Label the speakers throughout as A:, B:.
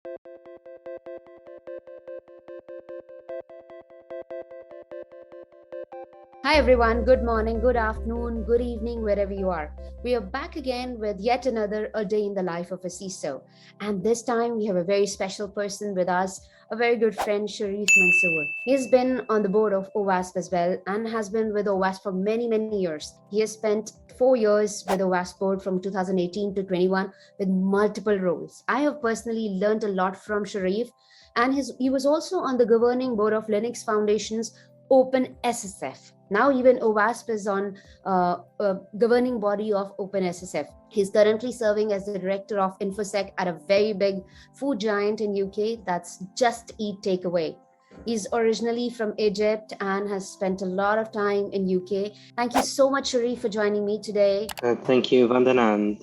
A: Hi everyone, good morning, good afternoon, good evening, wherever you are. We are back again with yet another A Day in the Life of a CISO. And this time we have a very special person with us, a very good friend, Sherif Mansour. He's been on the board of OWASP as well and has been with OWASP for many, many years. He has spent 4 years with OWASP board from 2018 to 21 with multiple roles. I have personally learned a lot from Sherif, and he was also on the governing board of Linux Foundation's Open SSF. Now even OWASP is on governing body of Open SSF. He's currently serving as the director of InfoSec at a very big food giant in UK, that's Just Eat Takeaway. He's originally from Egypt and has spent a lot of time in UK. Thank you so much, Sharif, for joining me today.
B: Thank you, Vandana, and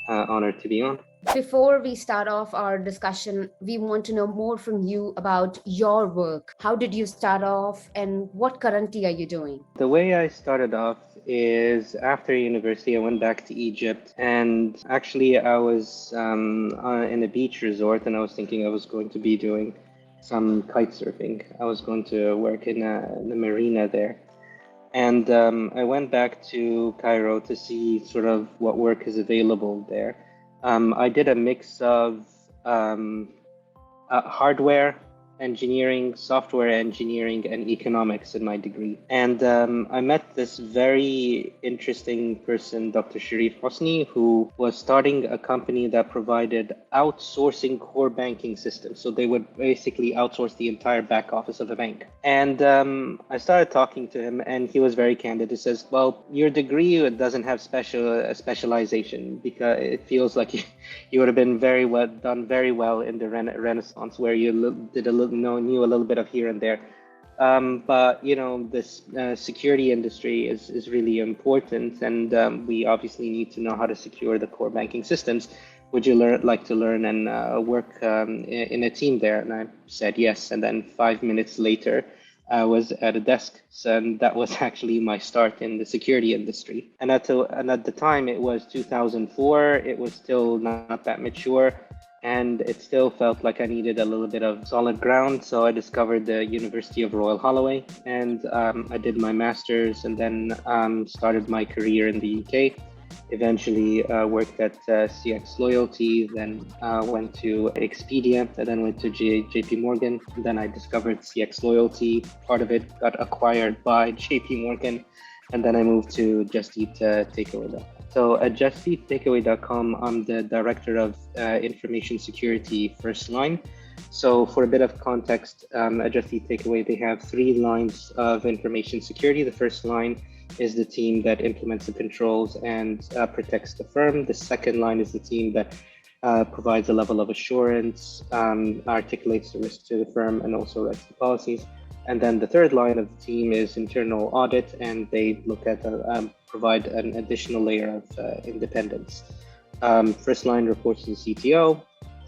B: honored to be on.
A: Before we start off our discussion, we want to know more from you about your work. How did you start off and what currently are you doing?
B: The way I started off is after university, I went back to Egypt, and actually I was in a beach resort, and I was thinking I was going to be doing some kite surfing. I was going to work in the marina there. And I went back to Cairo to see sort of what work is available there. I did a mix of hardware engineering, software engineering, and economics in my degree. And I met this very interesting person, Dr. Sherif Hosni, who was starting a company that provided outsourcing core banking systems. So they would basically outsource the entire back office of a bank. And I started talking to him, and he was very candid. He says, well, your degree doesn't have specialization, because it feels like you would have been done very well in the Renaissance, where you knew a little bit of here and there. But this security industry is really important, and we obviously need to know how to secure the core banking systems. Would you like to learn and work in a team there? And I said yes. And then 5 minutes later, I was at a desk. And that was actually my start in the security industry. And at the time, it was 2004. It was still not that mature, and it still felt like I needed a little bit of solid ground. So I discovered the University of Royal Holloway, and I did my master's, and then started my career in the UK. Eventually worked at CX Loyalty, then went to Expedia, and then went to JP Morgan. And then I discovered CX Loyalty. Part of it got acquired by JP Morgan, and then I moved to Just Eat Takeaway. So at JustEatTakeaway.com, I'm the director of information security first line. So for a bit of context, at Just Eat Takeaway, they have 3 lines of information security. The first line is the team that implements the controls and protects the firm. The second line is the team that provides a level of assurance, articulates the risk to the firm, and also writes the policies. And then the third line of the team is internal audit, and they look at provide an additional layer of independence. First line reports to the CTO,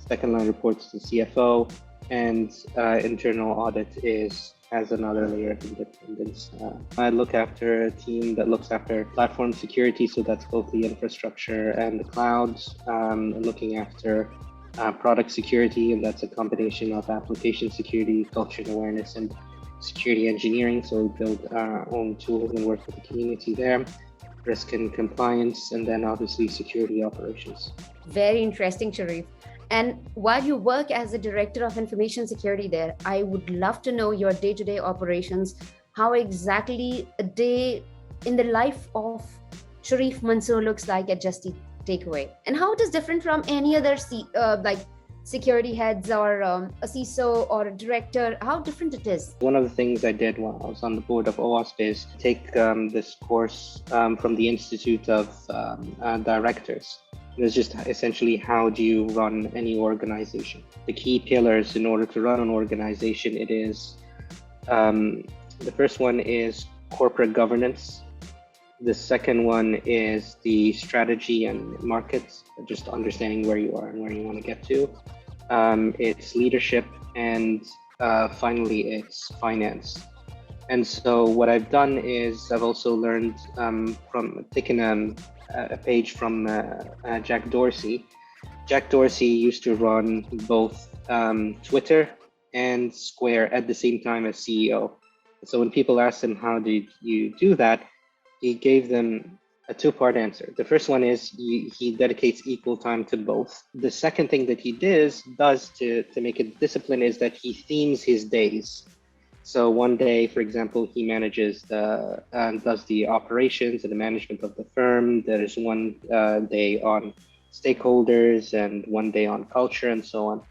B: second line reports to the CFO, and internal audit has another layer of independence. I look after a team that looks after platform security, so that's both the infrastructure and the clouds. Looking after product security, and that's a combination of application security, culture and awareness, and security engineering. So we build our own tools and work with the community there. Risk and compliance, and then obviously security operations.
A: Very interesting, Sharif. And while you work as the director of information security there, I would love to know your day-to-day operations. How exactly a day in the life of Sherif Mansour looks like at Just Eat Takeaway, and how it is different from any other security heads or a CISO or a director, how different it is?
B: One of the things I did while I was on the board of OWASP is take this course from the Institute of Directors. It's just essentially, how do you run any organization? The key pillars in order to run an organization, it is, the first one is corporate governance. The second one is the strategy and markets, just understanding where you are and where you want to get to. It's leadership, and finally, it's finance. And so what I've done is I've also learned from taking a page from Jack Dorsey, Jack Dorsey used to run both Twitter and Square at the same time as CEO. So when people asked him, how did you do that? He gave them a two-part answer. The first one is he dedicates equal time to both. The second thing that he does to make it discipline is that he themes his days. So one day, for example, he manages does the operations and the management of the firm. There is one day on stakeholders and one day on culture and so on.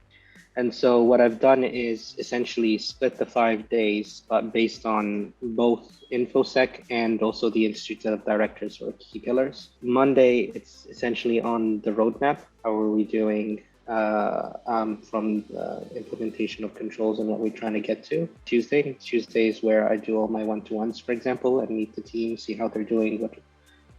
B: And so what I've done is essentially split the 5 days, but based on both InfoSec and also the Institute of Directors or key pillars. Monday, it's essentially on the roadmap. How are we doing from the implementation of controls and what we're trying to get to. Tuesday is where I do all my one-to-ones, for example, and meet the team, see how they're doing,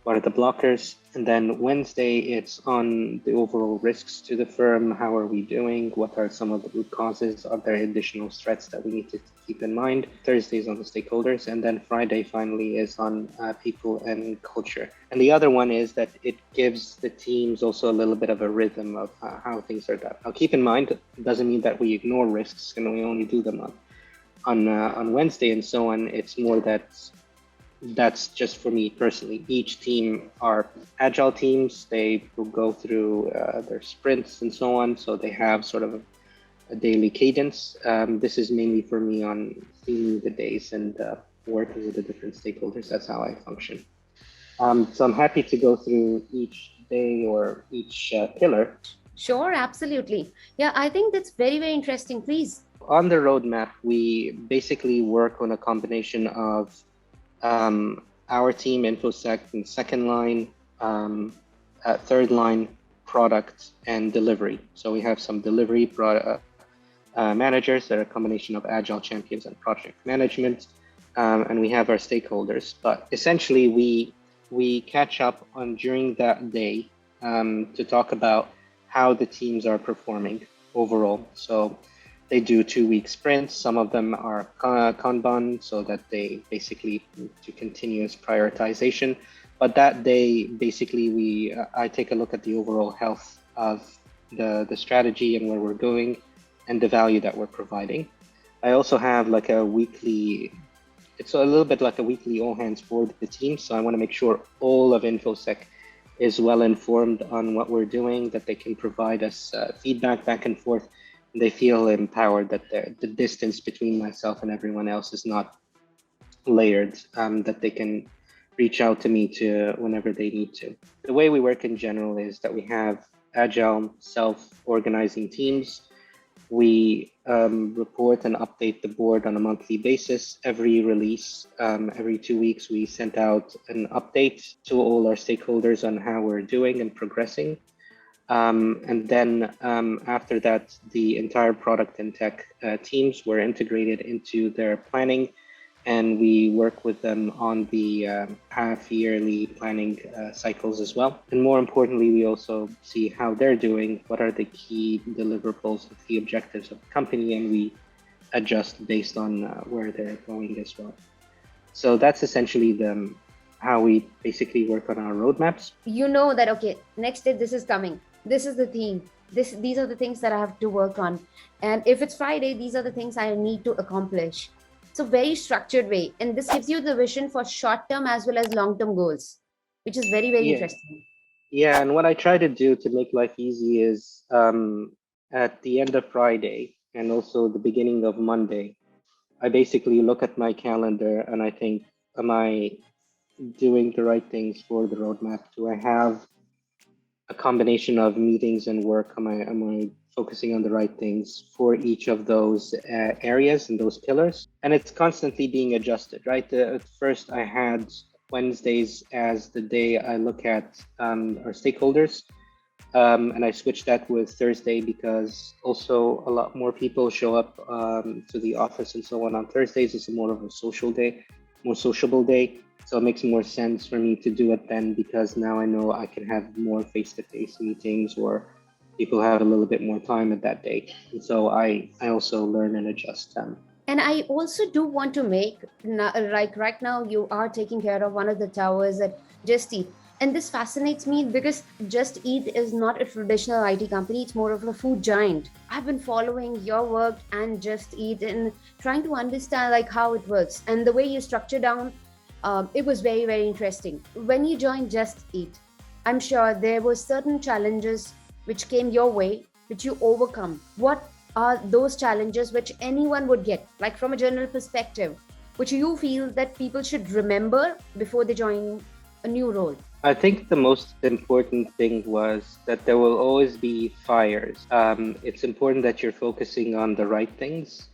B: what are the blockers. And then Wednesday, it's on the overall risks to the firm. How are we doing? What are some of the root causes? Are there additional threats that we need to keep in mind? Thursday is on the stakeholders. And then Friday finally is on people and culture. And the other one is that it gives the teams also a little bit of a rhythm of how things are done. Now, keep in mind, it doesn't mean that we ignore risks and we only do them on Wednesday and so on. It's more that that's just for me personally. Each team are agile teams. They will go through their sprints and so on. So they have sort of a daily cadence. This is mainly for me on theming the days and working with the different stakeholders. That's how I function. So I'm happy to go through each day or each pillar.
A: Sure, absolutely. Yeah, I think that's very, very interesting. Please.
B: On the roadmap, we basically work on a combination of our team, InfoSec, and second line, third line, product, and delivery. So we have some delivery managers that are a combination of agile champions and project management, and we have our stakeholders. But essentially, we catch up on during that day to talk about how the teams are performing overall. So they do 2-week sprints. Some of them are Kanban, so that they basically do continuous prioritization. But that day, basically, I take a look at the overall health of the strategy and where we're going and the value that we're providing. I also have like a weekly, it's a little bit like a weekly all hands for the team. So I want to make sure all of InfoSec is well informed on what we're doing, that they can provide us feedback back and forth. They feel empowered, that the distance between myself and everyone else is not layered, that they can reach out to me to whenever they need to. The way we work in general is that we have agile, self-organizing teams. We report and update the board on a monthly basis. Every release, every 2 weeks, we send out an update to all our stakeholders on how we're doing and progressing. And then after that, the entire product and tech teams were integrated into their planning, and we work with them on the half-yearly planning cycles as well. And more importantly, we also see how they're doing, what are the key deliverables, the key objectives of the company, and we adjust based on where they're going as well. So that's essentially how we basically work on our roadmaps.
A: You know that, okay, next day this is coming. This is the theme. These are the things that I have to work on. And if it's Friday, these are the things I need to accomplish. It's a very structured way. And this gives you the vision for short-term as well as long-term goals, which is very, very interesting.
B: Yeah, and what I try to do to make life easy is at the end of Friday and also the beginning of Monday, I basically look at my calendar and I think, am I doing the right things for the roadmap? Do I have a combination of meetings and work? Am I focusing on the right things for each of those areas and those pillars? And it's constantly being adjusted, right? At first, I had Wednesdays as the day I look at our stakeholders. And I switched that with Thursday because also a lot more people show up to the office and so on Thursdays. It's more of a social day, more sociable day. So it makes more sense for me to do it then, because now I know I can have more face-to-face meetings or people have a little bit more time at that day. And so I also learn and adjust them.
A: And I also do want to make, like right now, you are taking care of one of the towers at Just Eat. And this fascinates me because Just Eat is not a traditional IT company, it's more of a food giant. I've been following your work and Just Eat and trying to understand like how it works. And the way you structure down, it was very, very interesting. When you joined Just Eat, I'm sure there were certain challenges which came your way, which you overcome. What are those challenges which anyone would get, like from a general perspective, which you feel that people should remember before they join a new role?
B: I think the most important thing was that there will always be fires. It's important that you're focusing on the right things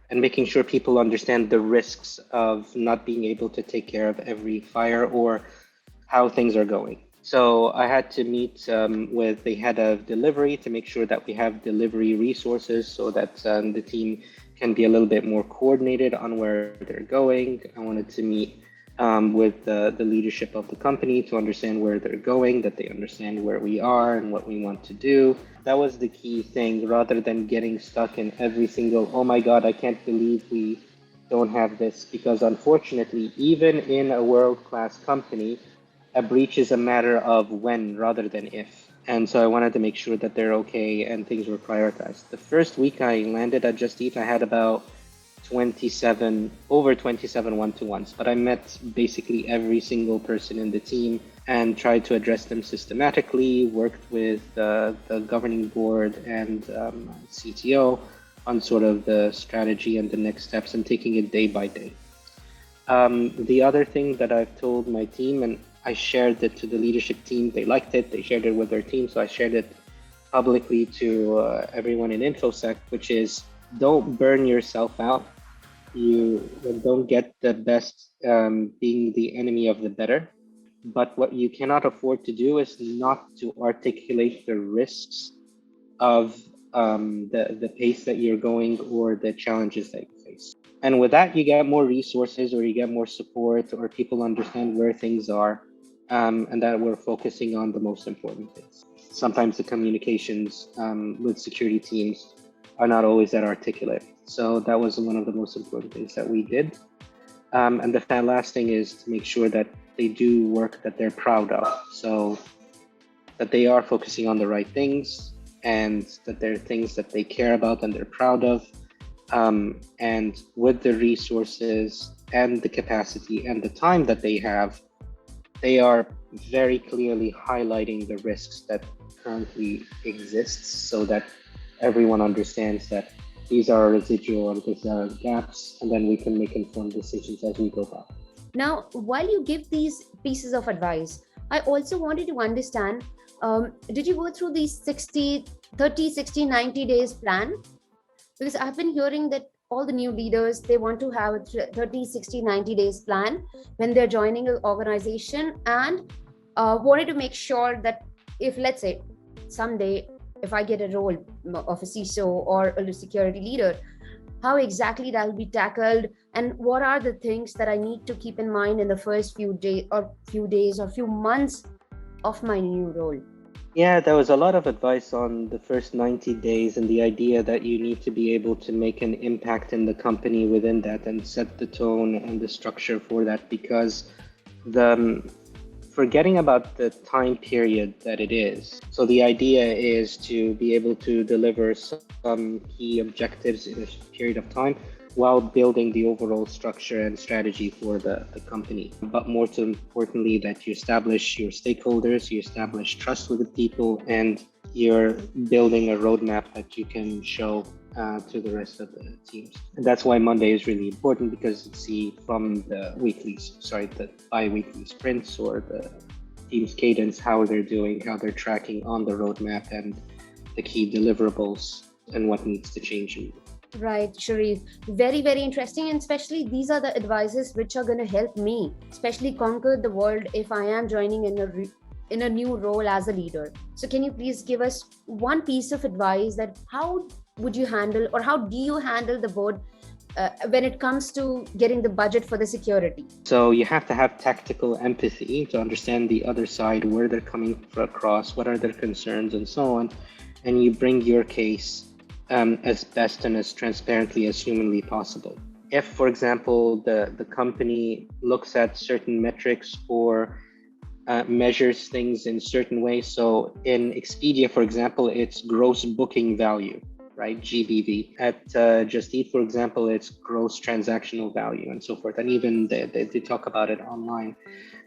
B: and making sure people understand the risks of not being able to take care of every fire or how things are going. So I had to meet with the head of delivery to make sure that we have delivery resources so that the team can be a little bit more coordinated on where they're going. I wanted to meet with the leadership of the company to understand where they're going, that they understand where we are and what we want to do. That was the key thing, rather than getting stuck in every single, oh my God, I can't believe we don't have this. Because unfortunately, even in a world-class company, a breach is a matter of when rather than if. And so I wanted to make sure that they're okay and things were prioritized. The first week I landed at Just Eat, I had about over 27 one-to-ones, but I met basically every single person in the team and tried to address them systematically, worked with the governing board and CTO on sort of the strategy and the next steps and taking it day by day. The other thing that I've told my team, and I shared it to the leadership team, they liked it, they shared it with their team, so I shared it publicly to everyone in InfoSec, which is don't burn yourself out. You don't get the best being the enemy of the better. But what you cannot afford to do is not to articulate the risks of the pace that you're going or the challenges that you face. And with that, you get more resources or you get more support or people understand where things are and that we're focusing on the most important things. Sometimes the communications with security teams are not always that articulate. So that was one of the most important things that we did. And the last thing is to make sure that they do work that they're proud of. So that they are focusing on the right things and that there are things that they care about and they're proud of. And with the resources and the capacity and the time that they have, they are very clearly highlighting the risks that currently exists so that everyone understands that these are residual and these are gaps, and then we can make informed decisions as we go by.
A: Now, while you give these pieces of advice, I also wanted to understand, did you go through these 30, 60, 90 days plan? Because I've been hearing that all the new leaders, they want to have a 30, 60, 90 days plan when they're joining an organization and wanted to make sure that if, let's say, someday, if I get a role of a CISO or a security leader, how exactly that will be tackled and what are the things that I need to keep in mind in the first few days or few months of my new role.
B: Yeah, there was a lot of advice on the first 90 days and the idea that you need to be able to make an impact in the company within that and set the tone and the structure for that, because forgetting about the time period that it is. So the idea is to be able to deliver some key objectives in a period of time while building the overall structure and strategy for the company. But more importantly, that you establish your stakeholders, you establish trust with the people, and you're building a roadmap that you can show to the rest of the teams. And that's why Monday is really important, because it's from the bi-weekly sprints or the team's cadence, how they're doing, how they're tracking on the roadmap and the key deliverables and what needs to change.
A: Right, Sherif. Very, very interesting. And especially these are the advices which are going to help me, especially conquer the world if I am joining in a new role as a leader. So can you please give us one piece of advice that how would you handle or how do you handle the board when it comes to getting the budget for the security?
B: So you have to have tactical empathy to understand the other side, where they're coming across, what are their concerns and so on. And you bring your case as best and as transparently as humanly possible. If, for example, the company looks at certain metrics or measures things in certain ways. So in Expedia, for example, it's gross booking value, right? GBV. At Just Eat, for example, it's gross transactional value and so forth. And even they talk about it online.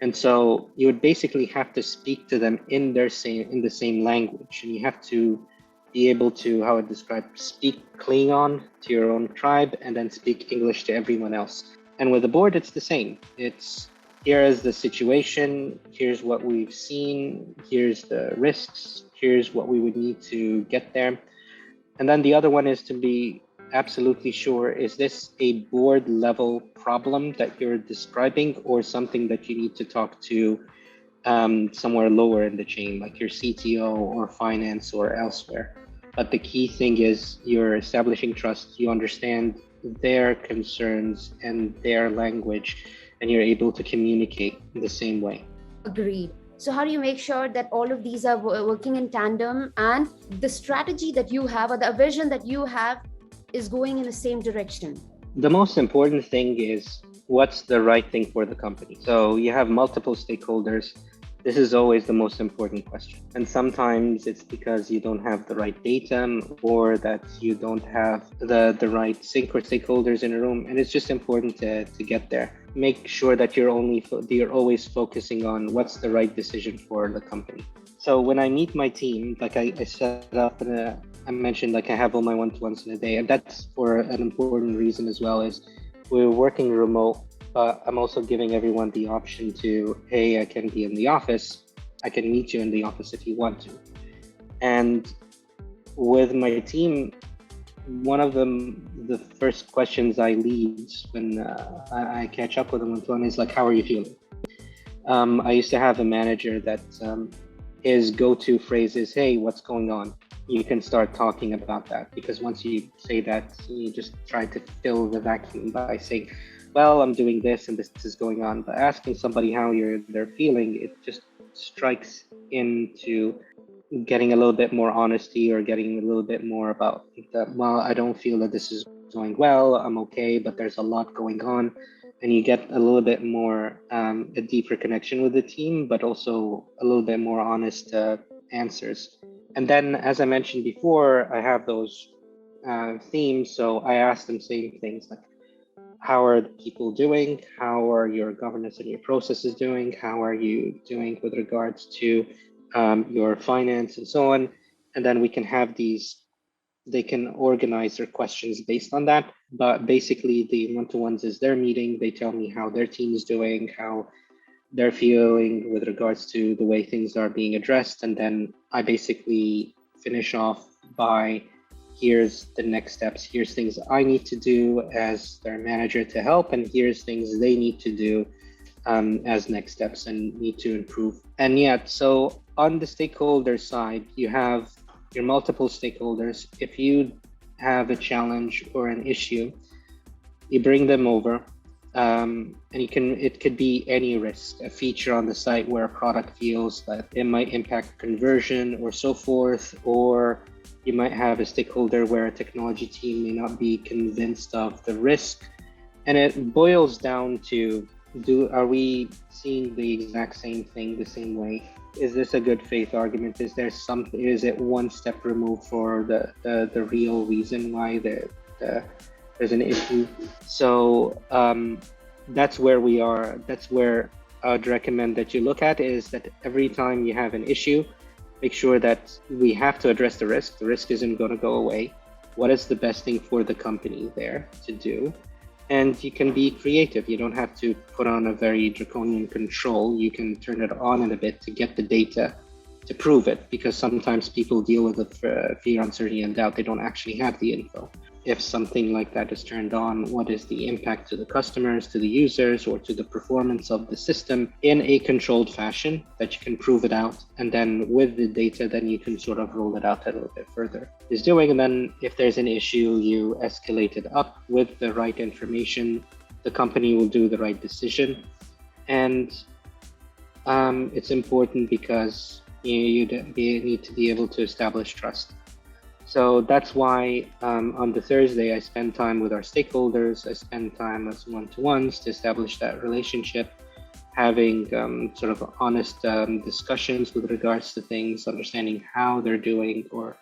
B: And so you would basically have to speak to them in the same language, and you have to be able to, how I describe, speak Klingon to your own tribe and then speak English to everyone else. And with the board, it's the same. It's, here is the situation, here's what we've seen, here's the risks, here's what we would need to get there. And then the other one is to be absolutely sure, is this a board level problem that you're describing, or something that you need to talk to somewhere lower in the chain, like your CTO or finance or elsewhere. But the key thing is you're establishing trust, you understand their concerns and their language, and you're able to communicate in the same way.
A: Agreed. So how do you make sure that all of these are working in tandem, and the strategy that you have or the vision that you have is going in the same direction?
B: The most important thing is what's the right thing for the company. So you have multiple stakeholders. This is always the most important question. And sometimes it's because you don't have the right data, or that you don't have the right sync or stakeholders in a room. And it's just important to get there. Make sure that you're always focusing on what's the right decision for the company. So when I meet my team, like I set up I mentioned, like I have all my one-to-ones in a day, and that's for an important reason as well, is we're working remote, but I'm also giving everyone the option to, hey, I can be in the office. I can meet you in the office if you want to. And with my team, one of the first questions I lead when I catch up with them one-to-one is like, how are you feeling? I used to have a manager that his go-to phrase is, hey, what's going on? You can start talking about that, because once you say that, you just try to fill the vacuum by saying, well, I'm doing this and this is going on. But asking somebody how they're feeling, it just strikes into getting a little bit more honesty, or getting a little bit more about that, well, I don't feel that this is going well, I'm okay, but there's a lot going on. And you get a little bit more, a deeper connection with the team, but also a little bit more honest answers. And then, as I mentioned before, I have those themes. So I ask them same things, like, how are the people doing? How are your governance and your processes doing? How are you doing with regards to your finance and so on? And then we can have they can organize their questions based on that. But basically the one-to-ones is their meeting. They tell me how their team is doing, how they're feeling with regards to the way things are being addressed. And then I basically finish off by, here's the next steps. Here's things I need to do as their manager to help. And here's things they need to do as next steps and need to improve. And yet, so on the stakeholder side, you have your multiple stakeholders. If you have a challenge or an issue, you bring them over. And it could be any risk, a feature on the site where a product feels that it might impact conversion or so forth, or you might have a stakeholder where a technology team may not be convinced of the risk. And it boils down to, are we seeing the exact same thing the same way? Is this a good faith argument? Is it one step removed for the real reason why there's an issue? So that's where we are. That's where I'd recommend that you look at, is that every time you have an issue, make sure that we have to address the risk. The risk isn't going to go away. What is the best thing for the company there to do? And you can be creative. You don't have to put on a very draconian control. You can turn it on in a bit to get the data to prove it, because sometimes people deal with the fear, uncertainty, and doubt. They don't actually have the info. If something like that is turned on, what is the impact to the customers, to the users, or to the performance of the system in a controlled fashion that you can prove it out. And then with the data, then you can sort of roll it out a little bit further. And then if there's an issue, you escalate it up with the right information. The company will do the right decision. And it's important because you need to be able to establish trust. So that's why on the Thursday, I spend time with our stakeholders. I spend time as one-to-ones to establish that relationship. having sort of honest discussions with regards to things, understanding how they're doing or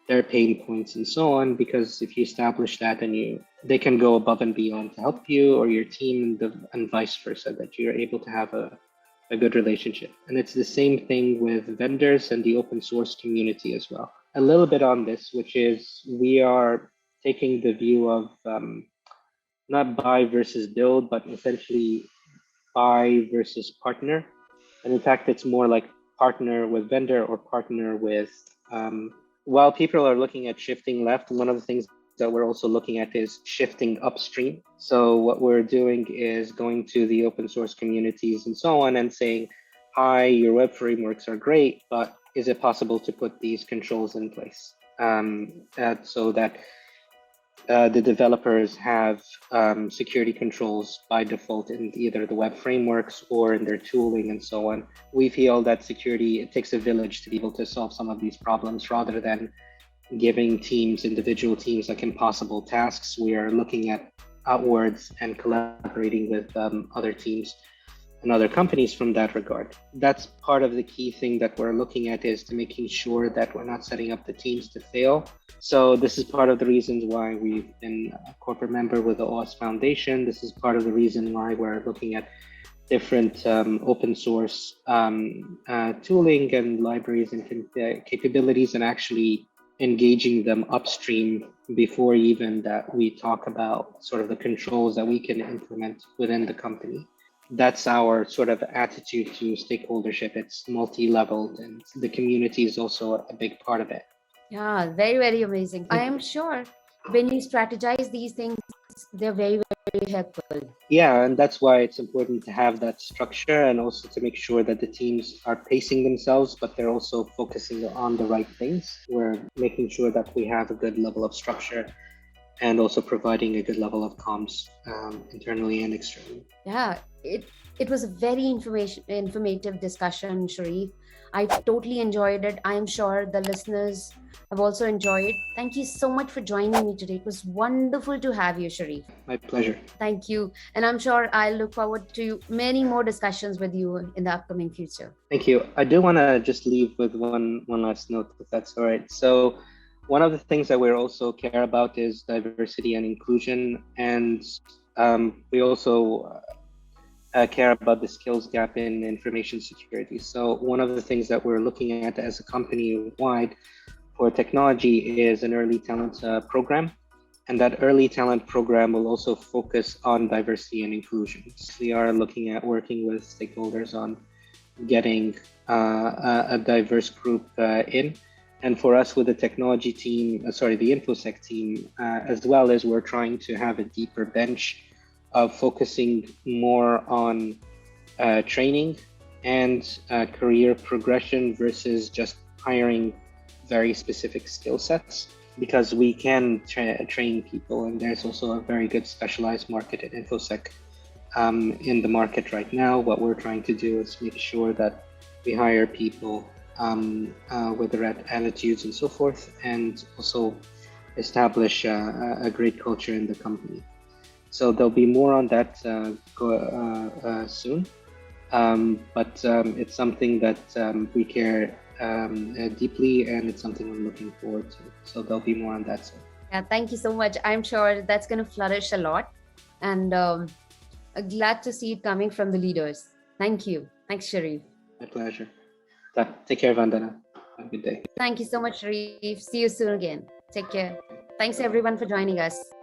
B: their pain points and so on. Because if you establish that, and they can go above and beyond to help you or your team, and vice versa, that you're able to have a good relationship. And it's the same thing with vendors and the open source community as well. A little bit on this, which is we are taking the view of not buy versus build, but essentially buy versus partner. And in fact, it's more like partner with vendor or partner with, while people are looking at shifting left, one of the things that we're also looking at is shifting upstream. So what we're doing is going to the open source communities and so on and saying, hi, your web frameworks are great, but is it possible to put these controls in place so that the developers have security controls by default in either the web frameworks or in their tooling and so on. We feel that security, it takes a village to be able to solve some of these problems rather than giving teams, individual teams, like impossible tasks. We are looking at outwards and collaborating with other teams and other companies from that regard. That's part of the key thing that we're looking at, is to making sure that we're not setting up the teams to fail. So this is part of the reasons why we've been a corporate member with the OS Foundation. This is part of the reason why we're looking at different open source tooling and libraries and capabilities, and actually engaging them upstream before even that we talk about sort of the controls that we can implement within the company. That's our sort of attitude to stakeholdership. It's multi-leveled, and the community is also a big part of it.
A: Yeah, very, very amazing. I am sure when you strategize these things, they're very, very helpful.
B: Yeah, and that's why it's important to have that structure, and also to make sure that the teams are pacing themselves, but they're also focusing on the right things. We're making sure that we have a good level of structure and also providing a good level of comms internally and externally.
A: Yeah, it was a very informative discussion, Sharif. I totally enjoyed it. I am sure the listeners have also enjoyed it. Thank you so much for joining me today. It was wonderful to have you, Sharif.
B: My pleasure.
A: Thank you. And I'm sure I'll look forward to many more discussions with you in the upcoming future.
B: Thank you. I do want to just leave with one last note, if that's all right. So one of the things that we also care about is diversity and inclusion. And we also care about the skills gap in information security. So one of the things that we're looking at as a company wide for technology is an early talent program. And that early talent program will also focus on diversity and inclusion. We are looking at working with stakeholders on getting a diverse group in. And for us with the technology team, the InfoSec team, as well as we're trying to have a deeper bench of focusing more on training and career progression versus just hiring very specific skill sets, because we can train people, and there's also a very good specialized market at InfoSec in the market right now. What we're trying to do is make sure that we hire people with the right attitudes and so forth, and also establish a great culture in the company. So there'll be more on that soon, but it's something that we care deeply, and it's something we're looking forward to. So there'll be more on that soon.
A: Yeah, thank you so much. I'm sure that's going to flourish a lot, and glad to see it coming from the leaders. Thank you. Thanks, Sharif.
B: My pleasure. Take care, Vandana. Have a good day.
A: Thank you so much, Sharif. See you soon again. Take care. Thanks everyone for joining us.